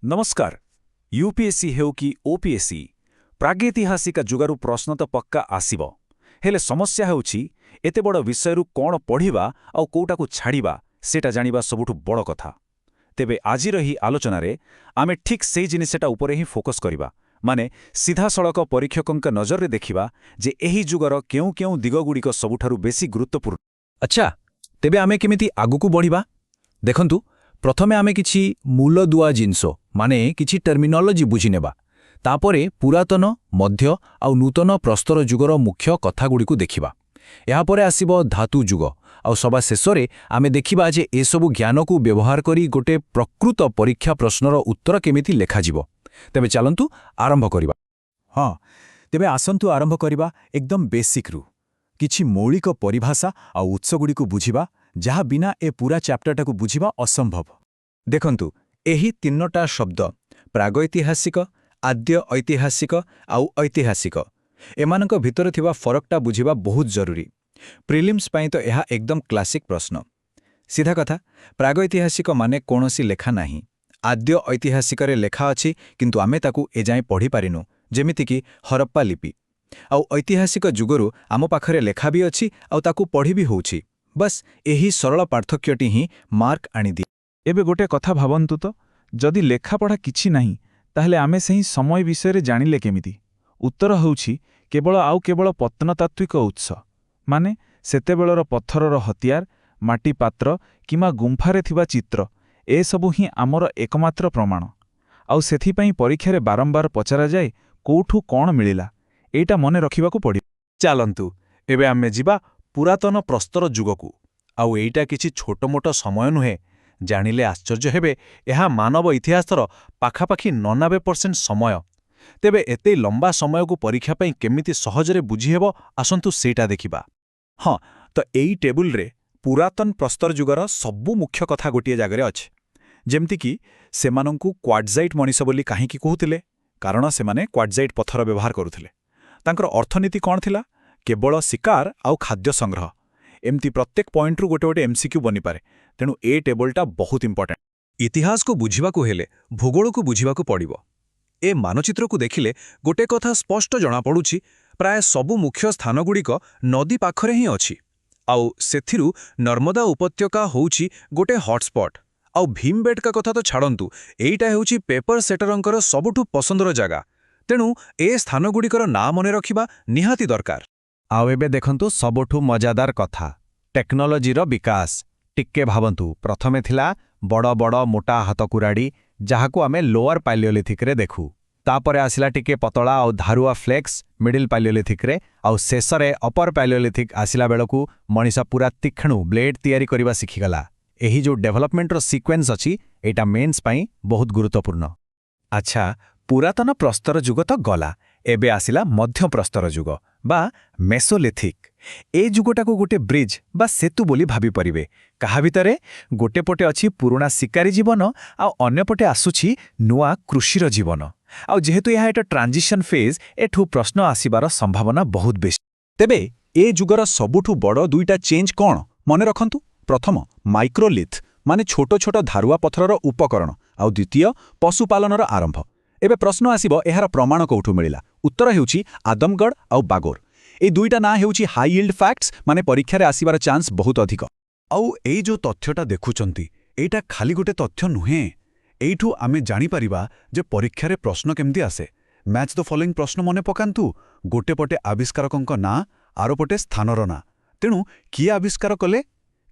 नमस्कार। यूपीएससी हेउ कि ओपीएससी प्रागैतिहासिक जुगारू प्रश्न तो पक्का आसिबो। हेले समस्या हेउछि एते बड़ विषयरु कोन पढ़िबा आउ कोटाकु छाड़िबा सेटा जानिबा सबुठु बड़ कथा। तेबे आजिर ही आलोचनारे आमे ठीक सेही जिनिसटा उपरे ही फोकस करिबा, माने सीधा सड़क परीक्षकंक नजर देखिबा जे एही जुगर केउ केउ दिगगुड़िक सबुठारु बेसी गुरुत्वपूर्ण। अच्छा, तेबे आमे केमिति आगुकु बढ़िबा? देखंतु, प्रथमे आमे किछि मूलदुआ जिनसो माने किछि टर्मिनोलॉजी बुझिनेबा। तापरे पुरातन मध्य आउ नूतन प्रस्तर जुगर मुख्य कथागुड़िकु देखिबा। यापरे आसिबो धातु जुग आउ सभा शेषरे आमे देखिबा जे एसबु ज्ञानकु व्यवहार करी गोटे प्रकृत परीक्षा प्रश्नर उत्तर केमिति लेखा जिवो। तेबे चलंतु आरंभ करिबा। हाँ, तेबे आसंतु आरंभ करिबा एकदम बेसिक रु। किछि मौलिक परिभाषा आउ उत्सगुड़िकु बुझिबा, जहा बिना ए पूरा चैप्टरटाकु बुझिबा असंभव। देखंतु, एही तीनटा शब्द प्रागैतिहासिक, आद्य ऐतिहासिक आउ ऐतिहासिक एमानक भितर थिबा फरकटा बुझिबा बहुत जरूरी। प्रिलिम्स पाई तो यह एकदम क्लासिक प्रश्न। सीधा कथा, प्रागैतिहासिक माने कोनोसी लेखा नाही। आद्य ऐतिहासिकरे लेखा अछि किंतु आमे ताकू एजाए पढ़ी पारिनु, जेमिति कि हरप्पा लिपि। आउ ऐतिहासिक जुगरु आम पाखरे लेखा भी अछि आउ ताकू पढ़ी भी होउछि। बस एही सरल पार्थक्यटी ही मार्क आनी दी। एबे गोटे कथा भाबंतु तो, जदि लेखापढ़ा किछि नाही ताहले आमे सही समय विषय जानिले केमिति? उत्तर होउछि केवल पत्नतात्विक उत्स, माने सेतेबेलर पत्थरर हथियार, माटी पात्र किमा गुंफारे थिबा चित्र, ए सबु ही आमर एकमात्र प्रमाण। आउ सेथिपाई परीक्षारे बारंबार पचरा जाए कोठु कोण मिलिला, एटा मने रखिबाकू पड़ी। चालंतु एबे आमे जिबा पुरातन प्रस्तर जुगकू। आउ एइटा किछि छोटमोट समय नुहे। जानिले आश्चर्य हेबे, एहा मानव इतिहासर पाखापाखि 99% समय। तेबे एते लंबा समयकू परीक्षा पाई केमिति सहजरे बुझी हेबो, आसंतु सेटा देखिबा। हाँ, तो एई टेबुल रे पुरातन प्रस्तर जुगर सबु मुख्य कथा गोटिए जागरे अछि। जेमति कि सेमानंकू क्वाडजाइट मनीष बोली काहेकि कहूतिले, कारण सेमाने क्वाडजाइट पत्थर व्यवहार करुथिले। तांकर अर्थनीति कौन थिला? केवल शिकार आउ खाद्य संग्रह। एमती प्रत्येक पॉइंट रु गोटे गोटे एमसीक्यू बनी पारे। तेणु ए टेबलटा बहुत इंपोर्टेंट। इतिहास को बुझिबाकू हेले भूगोल को बुझिबाकू पड़िबो। ए मानचित्र को देखिले गोटे कथा स्पष्ट जना पड़ुछि, प्राय सबु मुख्य स्थानगुड़िक नदी पाखरे ही अछि। आउ सेथिरु नर्मदा उपत्यका होउछि गोटे हॉटस्पॉट। आउ भीमबेटका कथा तो छाड़ंतु, एइटा हेउछि पेपर सेटरंकर सबुठु पसंदर जगह। तेणु ए स्थानगुड़िकर ना मने रखिबा निहाती दरकार। आउ एबे देखंतु सबुठु मजादार कथा, टेक्नोलॉजीर विकास। टिक्के भाबंतु, प्रथमे थिला बड़ बड़ मोटा हाथकुराड़ी, जहाकू आमे लोअर पालियोलिथिक रे देखू। तापरे आसिला टिके पतला आउ धारुआ फ्लेक्स मिडिल पालियोलिथिक रे, आउ शेषरे अपर पालियोलिथिक आसिला बेलकू मनीषा पूरा तीक्ष्ण ब्लेड तैयारी करिबा सिखिगला। एही जो डेभलपमेंटर सीक्वेंस अछि, एटा मेन्स पाई बहुत गुरुत्वपूर्ण। अच्छा, पुरातन प्रस्तर जुग तो गला। एबे आसिला मध्य प्रस्तर जुग बा मेसोलिथिक। ए जुगटाको गोटे ब्रिज बा सेतु बोली भाबी परिबे। कहा भितरे गोटे पटे अछि पुराना शिकारी जीवन आ अन्य पटे आसुछि नुआ कृषिर जीवन। आ जेहेतु यह एटा ट्रांजिशन फेज, एठू प्रश्न आसिबार संभावना बहुत बेसी। तेबे ए जुगर सबुठु बड़ दुईटा चेंज कोन मने रखंतु? प्रथम माइक्रोलिथ माने छोट छोट धारुआ पत्थरर उपकरण, आ द्वितीय पशुपालनर आरंभ। एबे प्रश्न आसिबो एहार प्रमाण कोठु मिलिला? उत्तर हेउछि आदमगढ़ आउ बागोर। ए दुईटा ना हेउछि हाई यील्ड फैक्ट्स, माने परीक्षा रे आसिबार चांस बहुत अधिक। आउ एई जो तथ्यटा देखुचंती, एइटा खाली गोटे तथ्य नुहे। एइठू आमे जानि परिबा जे परीक्षा रे प्रश्न केमती आसे। मैच द फॉलोइंग प्रश्न मने पकांतु, गोटे पटे आविष्कारकंक ना, आरो पटे स्थानर ना। तेणु किए आविष्कार कले?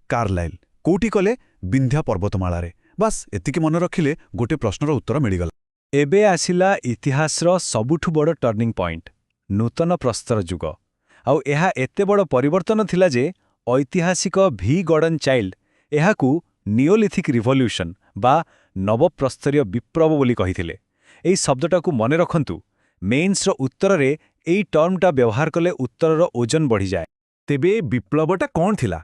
कार्लाइल। कोठी कले? विंध्या पर्वतमालारे। बस एतिकी मन रखिले गोटे प्रश्नर उत्तर मिलिगला। एबे आसिला इतिहासर सबुठु बड़ टर्निंग पॉइंट, नूतन प्रस्तर जुग। आउ एहा एते बड़ परिवर्तन थिला जे ऐतिहासिक भी गॉर्डन चाइल्ड एहाकू नियोलिथिक रिवोल्यूशन बा नवप्रस्तरीय विप्लव बोली कहिथिले। एई शब्दटाकू मने रखंतु, मेन्सर उत्तर रे एई टर्मटा व्यवहार कले उत्तरर ओजन बढ़ी जाए। तेबे विप्लवटा कौन थिला?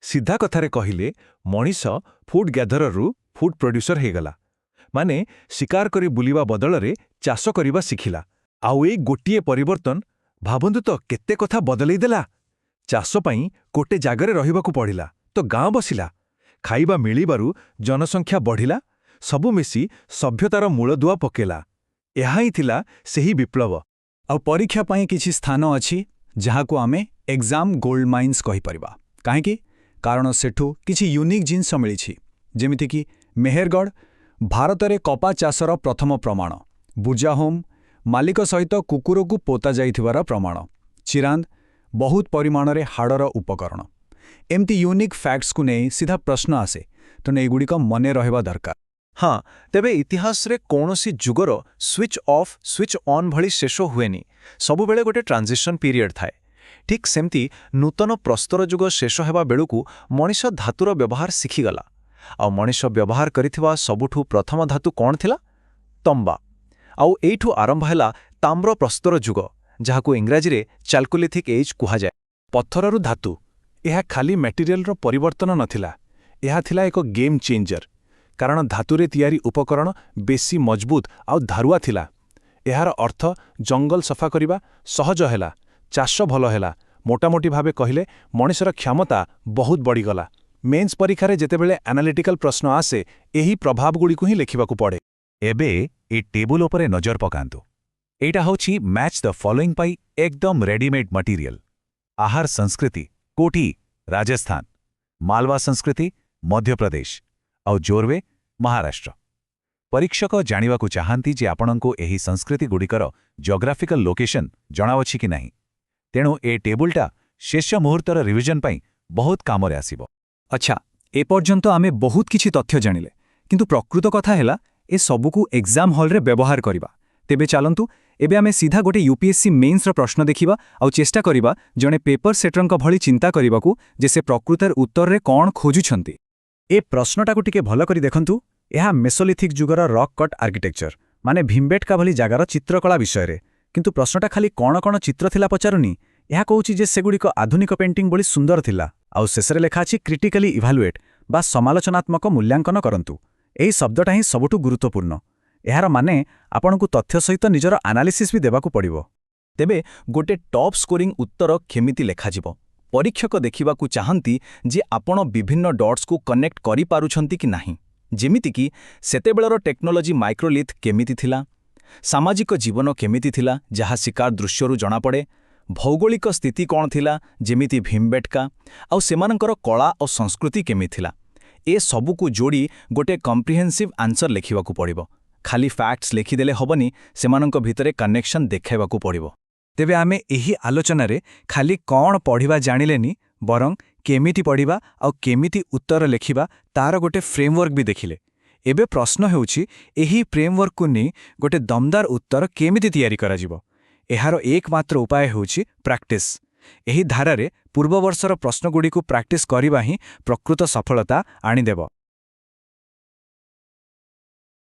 सीधा कथारे कहिले मनीष फूड गैदररु फूड प्रोड्यूसर हेगला। माने शिकार करी बुलिबा बदलरे चाष करिबा सिखिला। आउ ए गोटिए परिवर्तन भाबंतु तो केते कथा बदलै देला। चाष पाई कोटे जागरे रहिबाकू पड़िला, तो गाँ बसिला। खाइबा मिलिबारु जनसंख्या बढ़िला, ସବୁ ମିଶି ସଭ୍ୟତାର ମୂଳଦୁଆ ପକେଇଲା। ଏହା ହିଁ ଥିଲା ସେହି ବିପ୍ଳବ। ଆଉ ପରୀକ୍ଷା ପାଇଁ କିଛି ସ୍ଥାନ ଅଛି ଯାହାକୁ ଆମେ ଏକ୍ଜାମ୍ ଗୋଲ୍ଡ ମାଇନ୍ସ କହିପାରିବା। କାହିଁକି? କାରଣ ସେଠୁ କିଛି ୟୁନିକ୍ ଜିନିଷ ମିଳିଛି, ଯେମିତିକି ମେହେରଗଡ଼, ଭାରତରେ କପା ଚାଷର ପ୍ରଥମ ପ୍ରମାଣ, ବୁର୍ଜାହୋମ୍, ମାଲିକ ସହିତ କୁକୁରକୁ ପୋତା ଯାଇଥିବାର ପ୍ରମାଣ, ଚିରାନ୍ଦ, ବହୁତ ପରିମାଣରେ ହାଡ଼ର ଉପକରଣ। ଏମିତି ୟୁନିକ୍ ଫ୍ୟାକ୍ଟସକୁ ନେଇ ସିଧା ପ୍ରଶ୍ନ ଆସେ, ତେଣୁ ଏଗୁଡ଼ିକ ମନେ ରହିବା ଦରକାର। ହଁ, ତେବେ ଇତିହାସରେ କୌଣସି ଯୁଗର ସୁଇଚ୍ ଅଫ୍ ସୁଇଚ୍ ଅନ୍ ଭଳି ଶେଷ ହୁଏନି। ସବୁବେଳେ ଗୋଟେ ଟ୍ରାନ୍ଜିସନ୍ ପିରିୟଡ୍ ଥାଏ। ଠିକ୍ ସେମିତି ନୂତନ ପ୍ରସ୍ତର ଯୁଗ ଶେଷ ହେବା ବେଳକୁ ମଣିଷ ଧାତୁର ବ୍ୟବହାର ଶିଖିଗଲା। ଆଉ ମଣିଷ ବ୍ୟବହାର କରିଥିବା ସବୁଠୁ ପ୍ରଥମ ଧାତୁ କ'ଣ ଥିଲା? ତମ୍ବା। ଆଉ ଏଇଠୁ ଆରମ୍ଭ ହେଲା ତାମ୍ର ପ୍ରସ୍ତର ଯୁଗ, ଯାହାକୁ ଇଂରାଜୀରେ ଚାଲ୍କୋଲିଥିକ୍ ଏଜ୍ କୁହାଯାଏ। ପଥରରୁ ଧାତୁ, ଏହା ଖାଲି ମେଟେରିଆଲର ପରିବର୍ତ୍ତନ ନଥିଲା, ଏହା ଥିଲା ଏକ ଗେମ୍ ଚେଞ୍ଜର। କାରଣ ଧାତୁରେ ତିଆରି ଉପକରଣ ବେଶୀ ମଜବୁତ ଆଉ ଧାରୁଆ ଥିଲା। ଏହାର ଅର୍ଥ ଜଙ୍ଗଲ ସଫା କରିବା ସହଜ ହେଲା, ଚାଷ ଭଲ ହେଲା, ମୋଟାମୋଟି ଭାବେ କହିଲେ ମଣିଷର କ୍ଷମତା ବହୁତ ବଢ଼ିଗଲା। ମେନ୍ସ ପରୀକ୍ଷାରେ ଯେତେବେଳେ ଆନାଲିଟିକାଲ ପ୍ରଶ୍ନ ଆସେ, ଏହି ପ୍ରଭାବଗୁଡ଼ିକୁ ହିଁ ଲେଖିବାକୁ ପଡ଼େ। ଏବେ ଏ ଟେବୁଲ ଉପରେ ନଜର ପକାନ୍ତୁ। ଏଇଟା ହେଉଛି ମ୍ୟାଚ୍ ଦ ଫଲୋଇଂ ପାଇଁ ଏକଦମ ରେଡିମେଡ୍ ମଟିରିଆଲ। ଆହାର ସଂସ୍କୃତି କୋଠି? ରାଜସ୍ଥାନ। ମାଲବା ସଂସ୍କୃତି ମଧ୍ୟପ୍ରଦେଶ। ଆଉ ଜୋରୱେ ମହାରାଷ୍ଟ୍ର। ପରୀକ୍ଷକ ଜାଣିବାକୁ ଚାହାନ୍ତି ଯେ ଆପଣଙ୍କୁ ଏହି ସଂସ୍କୃତିଗୁଡ଼ିକର ଜିଓଗ୍ରାଫିକାଲ ଲୋକେସନ୍ ଜଣାଅଛି କି ନାହିଁ। ତେଣୁ ଏ ଟେବୁଲଟା ଶେଷ ମୁହୂର୍ତ୍ତର ରିଭିଜନ ପାଇଁ ବହୁତ କାମରେ ଆସିବ। ଆଚ୍ଛା, ଏପର୍ଯ୍ୟନ୍ତ ଆମେ ବହୁତ କିଛି ତଥ୍ୟ ଜାଣିଲେ, କିନ୍ତୁ ପ୍ରକୃତ କଥା ହେଲା ଏ ସବୁକୁ ଏକ୍ଜାମ୍ ହଲ୍ରେ ବ୍ୟବହାର କରିବା। ତେବେ ଚାଲନ୍ତୁ ଏବେ ଆମେ ସିଧା ଗୋଟେ ୟୁପିଏସ୍ସି ମେନ୍ସର ପ୍ରଶ୍ନ ଦେଖିବା ଆଉ ଚେଷ୍ଟା କରିବା ଜଣେ ପେପର ସେଟରଙ୍କ ଭଳି ଚିନ୍ତା କରିବାକୁ ଯେ ସେ ପ୍ରକୃତରେ ଉତ୍ତରରେ କ'ଣ ଖୋଜୁଛନ୍ତି। ଏ ପ୍ରଶ୍ନଟାକୁ ଟିକେ ଭଲ କରି ଦେଖନ୍ତୁ। ଏହା ମେସୋଲିଥିକ୍ ଯୁଗର ରକ୍ କଟ୍ ଆର୍କିଟେକ୍ଚର, ମାନେ ଭୀମବେଟକା ଭଳି ଜାଗାର ଚିତ୍ରକଳା ବିଷୟରେ। କିନ୍ତୁ ପ୍ରଶ୍ନଟା ଖାଲି କ'ଣ କ'ଣ ଚିତ୍ର ଥିଲା ପଚାରୁନି, ଏହା କହୁଛି ଯେ ସେଗୁଡ଼ିକ ଆଧୁନିକ ପେଣ୍ଟିଂ ଭଳି ସୁନ୍ଦର ଥିଲା। ଆଉ ଶେଷରେ ଲେଖା ଅଛି କ୍ରିଟିକାଲି ଇଭାଲୁଏଟ୍ ବା ସମାଲୋଚନାତ୍ମକ ମୂଲ୍ୟାଙ୍କନ କରନ୍ତୁ। ଏହି ଶବ୍ଦଟା ହିଁ ସବୁଠୁ ଗୁରୁତ୍ୱପୂର୍ଣ୍ଣ। ଏହାର ମାନେ ଆପଣଙ୍କୁ ତଥ୍ୟ ସହିତ ନିଜର ଆନାଲିସିସ୍ ବି ଦେବାକୁ ପଡ଼ିବ। ତେବେ ଗୋଟେ ଟପ୍ ସ୍କୋରିଂ ଉତ୍ତର କେମିତି ଲେଖାଯିବ? ପରୀକ୍ଷକ ଦେଖିବାକୁ ଚାହାନ୍ତି ଯେ ଆପଣ ବିଭିନ୍ନ ଡଟ୍ସକୁ କନେକ୍ଟ କରିପାରୁଛନ୍ତି କି ନାହିଁ। ଯେମିତିକି ସେତେବେଳର ଟେକ୍ନୋଲୋଜି ମାଇକ୍ରୋଲିଥ୍ କେମିତି ଥିଲା, ସାମାଜିକ ଜୀବନ କେମିତି ଥିଲା ଯାହା ଶିକାର ଦୃଶ୍ୟରୁ ଜଣାପଡ଼େ, ଭୌଗୋଳିକ ସ୍ଥିତି କ'ଣ ଥିଲା ଯେମିତି ଭୀମବେଟକା, ଆଉ ସେମାନଙ୍କର କଳା ଓ ସଂସ୍କୃତି କେମିତି ଥିଲା। ଏ ସବୁକୁ ଯୋଡ଼ି ଗୋଟେ କମ୍ପ୍ରିହେନ୍ସିଭ୍ ଆନ୍ସର ଲେଖିବାକୁ ପଡ଼ିବ। ଖାଲି ଫ୍ୟାକ୍ଟସ୍ ଲେଖିଦେଲେ ହବନି, ସେମାନଙ୍କ ଭିତରେ କନେକ୍ସନ୍ ଦେଖାଇବାକୁ ପଡ଼ିବ। ତେବେ ଆମେ ଏହି ଆଲୋଚନାରେ ଖାଲି କ'ଣ ପଢ଼ିବା ଜାଣିଲେନି, ବରଂ କେମିତି ପଢ଼ିବା ଆଉ କେମିତି ଉତ୍ତର ଲେଖିବା ତାର ଗୋଟେ ଫ୍ରେମୱାର୍କ ବି ଦେଖିଲେ। ଏବେ ପ୍ରଶ୍ନ ହେଉଛି ଏହି ଫ୍ରେମୱାର୍କକୁ ନେଇ ଗୋଟେ ଦମଦାର ଉତ୍ତର କେମିତି ତିଆରି କରାଯିବ। ଏହାର ଏକମାତ୍ର ଉପାୟ ହେଉଛି ପ୍ରାକ୍ଟିସ୍। ଏହି ଧାରାରେ ପୂର୍ବବର୍ଷର ପ୍ରଶ୍ନଗୁଡ଼ିକୁ ପ୍ରାକ୍ଟିସ୍ କରିବା ହିଁ ପ୍ରକୃତ ସଫଳତା ଆଣିଦେବ।